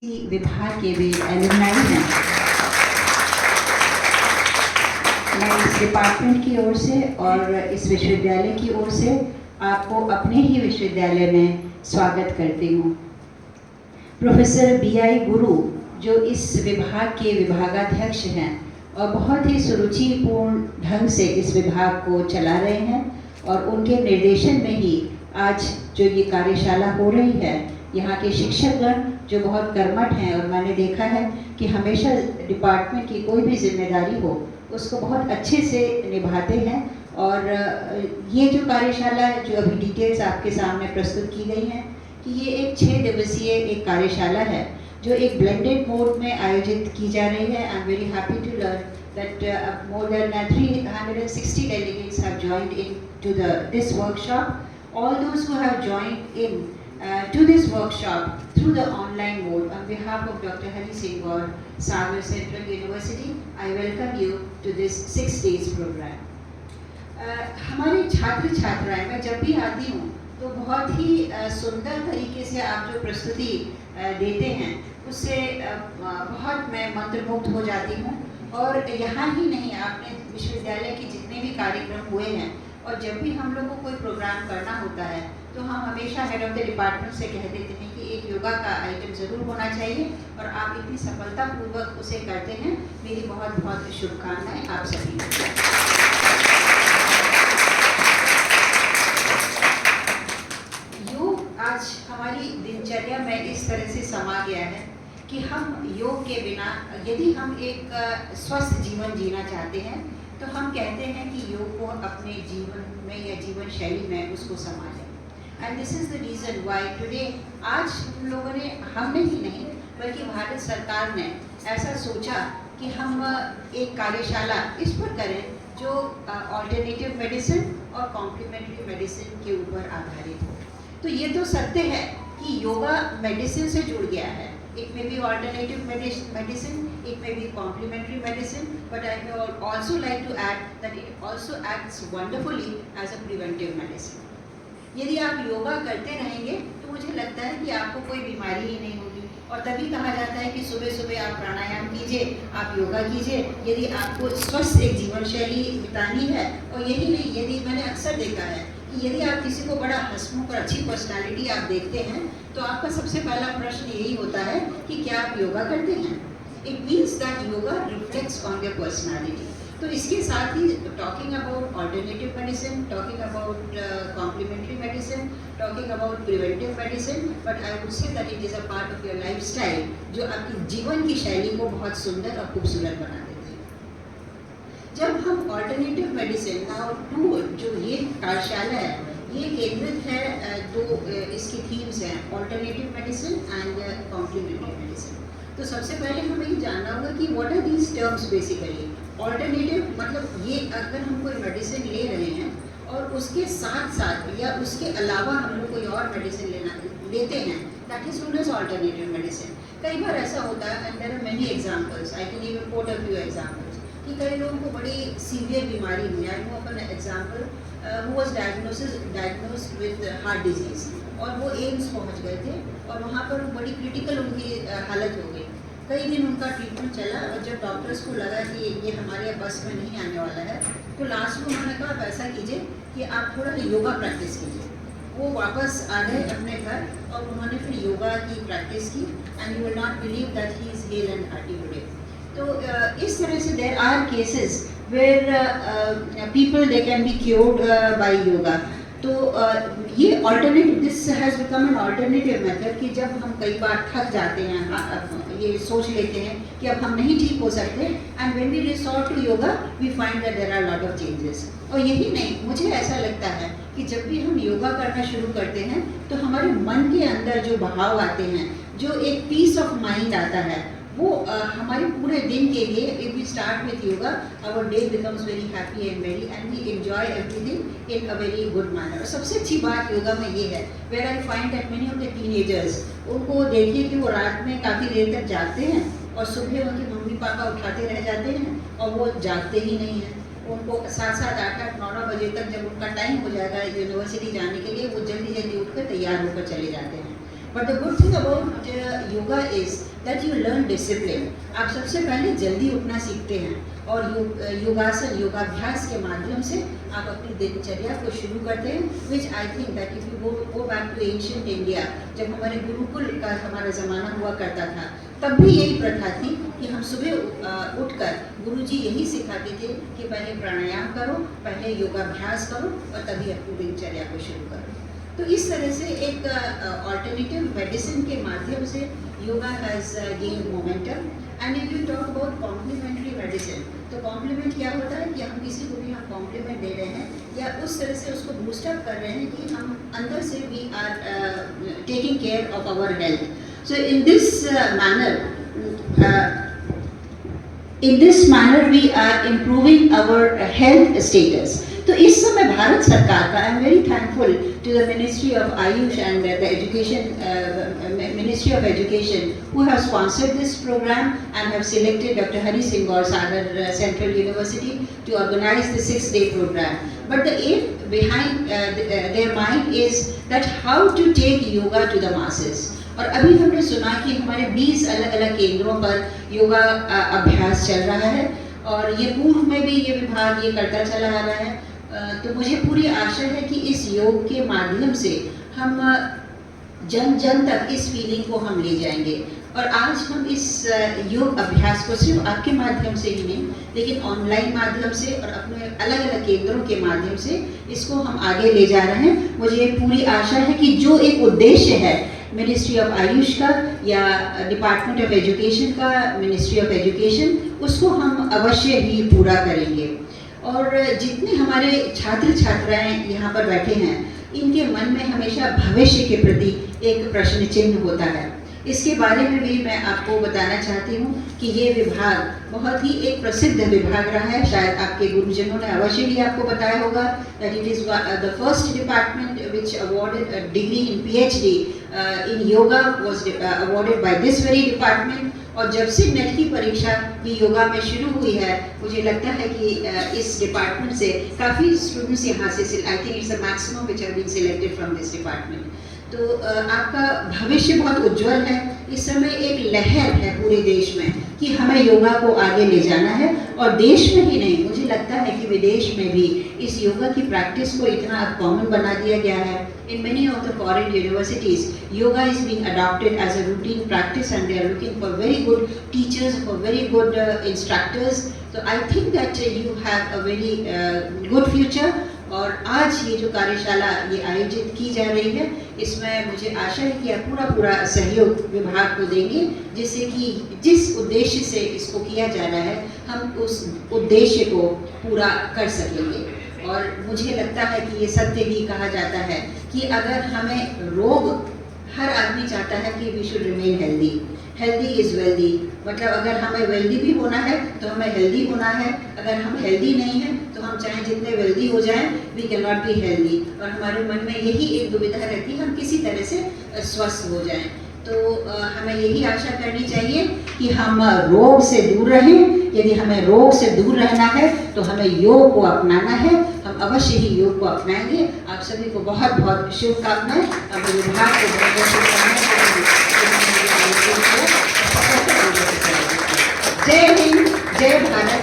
विभाग के भी एलुमनाई हैं। मैं इस डिपार्टमेंट की ओर से और इस विश्वविद्यालय की ओर से आपको अपने ही विश्वविद्यालय में स्वागत करती हूँ। प्रोफेसर BI गुरु जो इस विभाग के विभागाध्यक्ष हैं और बहुत ही सुरुचिपूर्ण ढंग से इस विभाग को चला रहे हैं, और उनके निर्देशन में ही आज जो ये कार्यशाला हो रही है, यहाँ के शिक्षकगण जो बहुत कर्मठ हैं, और मैंने देखा है कि हमेशा डिपार्टमेंट की कोई भी जिम्मेदारी हो उसको बहुत अच्छे से निभाते हैं। और ये जो कार्यशाला है, जो अभी डिटेल्स आपके सामने प्रस्तुत की गई हैं, कि ये एक 6 दिवसीय एक कार्यशाला है जो एक ब्लेंडेड मोड में आयोजित की जा रही है। I am very happy to learn that more than 360 delegates have joined in to this workshop. All those who have joined in to this workshop through the online mode, on behalf of Dr. Hari Singh Gaur, Sagar Central University, I welcome you to this 6 days program. हमारे छात्र छात्राएं, मैं जब भी आती हूँ तो बहुत ही सुंदर तरीके से आप जो प्रस्तुति देते हैं उससे बहुत मैं मंत्रमुग्ध हो जाती हूँ। और यहाँ ही नहीं, आपने विश्वविद्यालय के जितने भी कार्यक्रम हुए हैं, और जब भी हम लोग को कोई प्रोग्राम करना होता है तो हम हमेशा हेड ऑफ द डिपार्टमेंट से कह देते हैं कि एक योगा का आइटम ज़रूर होना चाहिए, और आप इतनी सफलतापूर्वक उसे करते हैं। मेरी बहुत बहुत शुभकामनाएं आप सभी को। योग आज हमारी दिनचर्या में इस तरह से समा गया है कि हम योग के बिना, यदि हम एक स्वस्थ जीवन जीना चाहते हैं तो हम कहते हैं कि योग को अपने जीवन में या जीवन शैली में उसको समाजें। And this is the reason why today, आज हम लोगों ने, हमने ही नहीं बल्कि भारत सरकार ने ऐसा सोचा कि हम एक कार्यशाला इस पर करें जो ऑल्टरनेटिव मेडिसिन और कॉम्प्लीमेंट्री मेडिसिन के ऊपर आधारित हो। तो ये तो सत्य है कि योगा मेडिसिन से जुड़ गया है। It may be alternative medicine, it may be complementary medicine, but I may also like to add that it also acts wonderfully as a preventive medicine. यदि आप योगा करते रहेंगे तो मुझे लगता है कि आपको कोई बीमारी ही नहीं होगी। और तभी कहा जाता है कि सुबह सुबह आप प्राणायाम कीजिए, आप योगा कीजिए, यदि आपको स्वस्थ एक जीवन शैली बितानी है। और यही नहीं, यदि मैंने अक्सर देखा है कि यदि आप किसी को बड़ा हंसमुख और अच्छी पर्सनालिटी आप देखते हैं तो आपका सबसे पहला प्रश्न यही होता है कि क्या आप योगा करते हैं। It means that yoga reflects on your personality. तो इसके साथ ही talking about alternative medicine, talking about complementary medicine, talking about preventive medicine, but I would say that it is a part of your lifestyle जो आपकी जीवन की शैली को बहुत सुंदर और खूबसूरत बना देती है। जब हम ऑल्टरनेटिव मेडिसिन टू जो ये कार्यशाला है, ये केंद्रित है, दो इसकी थीम्स हैं, alternative medicine and complementary medicine. तो सबसे पहले हमें ये जानना होगा कि what are these terms basically. Alternative मतलब ये अगर हम कोई मेडिसिन ले रहे हैं और उसके साथ साथ या उसके अलावा हम लोग कोई और मेडिसिन लेते हैं, that is known as alternative medicine. कई बार ऐसा होता है, and there are many examples, I can even quote a few examples, कि कई लोगों को बड़ी सीवियर बीमारी हुई। आई नो अपन example who was diagnosed with heart disease, और वो एम्स पहुंच गए थे और वहाँ पर बड़ी क्रिटिकल उनकी हालत हो गई। कई दिन उनका ट्रीटमेंट चला, और जब डॉक्टर्स को लगा कि ये हमारे बस में नहीं आने वाला है, तो लास्ट में उन्होंने कहा आप ऐसा कीजिए कि आप थोड़ा योगा प्रैक्टिस कीजिए। वो वापस आ गए अपने घर और उन्होंने फिर योगा की प्रैक्टिस की, and you will not believe that he is hale and hearty today. तो इस तरह से there are cases where people they can be cured by yoga. तो ये alternative, this has become an alternative method कि जब हम कई बार थक जाते हैं, ये सोच लेते हैं कि अब हम नहीं ठीक हो सकते, and when we resort to yoga we find that there are a lot of changes. और यही नहीं, मुझे ऐसा लगता है कि जब भी हम योगा करना शुरू करते हैं तो हमारे मन के अंदर जो बहाव आते हैं, जो एक पीस ऑफ माइंड आता है, वो हमारे पूरे दिन के लिए, if we start with yoga, our day becomes very happy and very, and we enjoy everything in a very good manner. और सबसे अच्छी बात योगा में ये है, where I find that many of the teenagers, उनको देखिए कि वो रात में काफ़ी देर तक जागते हैं और सुबह उनके मम्मी पापा उठाते रह जाते हैं और वो जागते ही नहीं हैं। उनको 7-7, 8-8, 9-9 बजे तक जब उनका टाइम हो जाएगा यूनिवर्सिटी जाने के लिए, वो जल्दी जल्दी उठकर तैयार होकर चले जाते हैं। But the good thing about yoga is that you learn discipline. आप सबसे पहले जल्दी उठना सीखते हैं और योगासन योगाभ्यास के माध्यम से आप अपनी दिनचर्या को शुरू करते हैं, which I think that if you go back to ancient India, जब हमारे गुरुकुल का हमारा ज़माना हुआ करता था, तब भी यही प्रथा थी कि हम सुबह उठकर गुरुजी यही सिखाते थे कि पहले प्राणायाम करो, पहले योगाभ्यास करो और तभी अपनी दिनचर्या को शुरू करो। तो इस तरह से एक ऑल्टरनेटिव मेडिसिन के माध्यम से yoga has gain momentum. And if you talk about complementary medicine, तो कॉम्प्लीमेंट क्या होता है कि हम किसी को भी हम कॉम्प्लीमेंट दे रहे हैं या उस तरह से उसको बूस्टअप कर रहे हैं कि हम अंदर से we are taking care of our health. So in this manner we are improving our health status. तो इस समय भारत सरकार का I am very thankful to the Ministry of Ayush and the Education Ministry of Education who have sponsored this program and have selected Dr. Hari Singh Gaur Sagar Central University to organize the 6-day program. But the aim behind their mind is that how to take yoga to the masses. और अभी हमने सुना कि हमारे 20 अलग अलग केंद्रों पर योगा अभ्यास चल रहा है और ये पूर्व में भी ये विभाग ये करता चला आ रहा है। तो मुझे पूरी आशा है कि इस योग के माध्यम से हम जन जन तक इस फीलिंग को हम ले जाएंगे। और आज हम इस योग अभ्यास को सिर्फ आपके माध्यम से ही नहीं, लेकिन ऑनलाइन माध्यम से और अपने अलग अलग केंद्रों के माध्यम से इसको हम आगे ले जा रहे हैं। मुझे पूरी आशा है कि जो एक उद्देश्य है मिनिस्ट्री ऑफ आयुष का या डिपार्टमेंट ऑफ एजुकेशन का, मिनिस्ट्री ऑफ एजुकेशन, उसको हम अवश्य ही पूरा करेंगे। और जितने हमारे छात्र छात्राएं यहाँ पर बैठे हैं, इनके मन में हमेशा भविष्य के प्रति एक प्रश्न चिन्ह होता है। इसके बारे में भी मैं आपको बताना चाहती हूँ कि ये विभाग बहुत ही एक प्रसिद्ध विभाग रहा है। शायद आपके गुरुजनों ने अवश्य ही आपको बताया होगा that it is the first department which awarded a degree in PhD in yoga was awarded by this very department. और जब से नेट की परीक्षा भी योगा में शुरू हुई है, मुझे लगता है कि इस डिपार्टमेंट से काफ़ी स्टूडेंट्स यहाँ से, I think it's a maximum which have been selected from this department. तो आपका भविष्य बहुत उज्जवल है। इस समय एक लहर है पूरे देश में कि हमें योगा को आगे ले जाना है, और देश में ही नहीं, मुझे लगता है कि विदेश में भी इस योगा की प्रैक्टिस को इतना अब कॉमन बना दिया गया है। In many of the foreign universities yoga is being adopted as a routine practice and they are looking for very good teachers, for very good instructors. तो I think that you have a very good future. और आज ये जो कार्यशाला ये आयोजित की जा रही है, इसमें मुझे आशा है कि आप पूरा सहयोग विभाग को देंगे, जिससे कि जिस उद्देश्य से इसको किया जा रहा है हम उस उद्देश्य को पूरा कर सकेंगे। और मुझे लगता है कि ये सत्य भी कहा जाता है कि अगर हमें रोग, हर आदमी चाहता है कि we should remain healthy, healthy is wealthy, मतलब अगर हमें वेल्दी भी होना है तो हमें हेल्दी होना है। अगर हम हेल्दी नहीं हैं तो हम चाहे जितने वेल्दी हो जाएं, we can not be healthy. और हमारे मन में यही एक दुविधा रहती है, हम किसी तरह से स्वस्थ हो जाएं। तो हमें यही आशा करनी चाहिए कि हम रोग से दूर रहें। यदि हमें रोग से दूर रहना है तो हमें योग को अपनाना है, हम अवश्य ही योग को अपनाएंगे। आप सभी को बहुत बहुत शुभकामनाएं। अब विभाग को बहुत बहुत शुभकामनाएं। जय हिंद, जय भारत।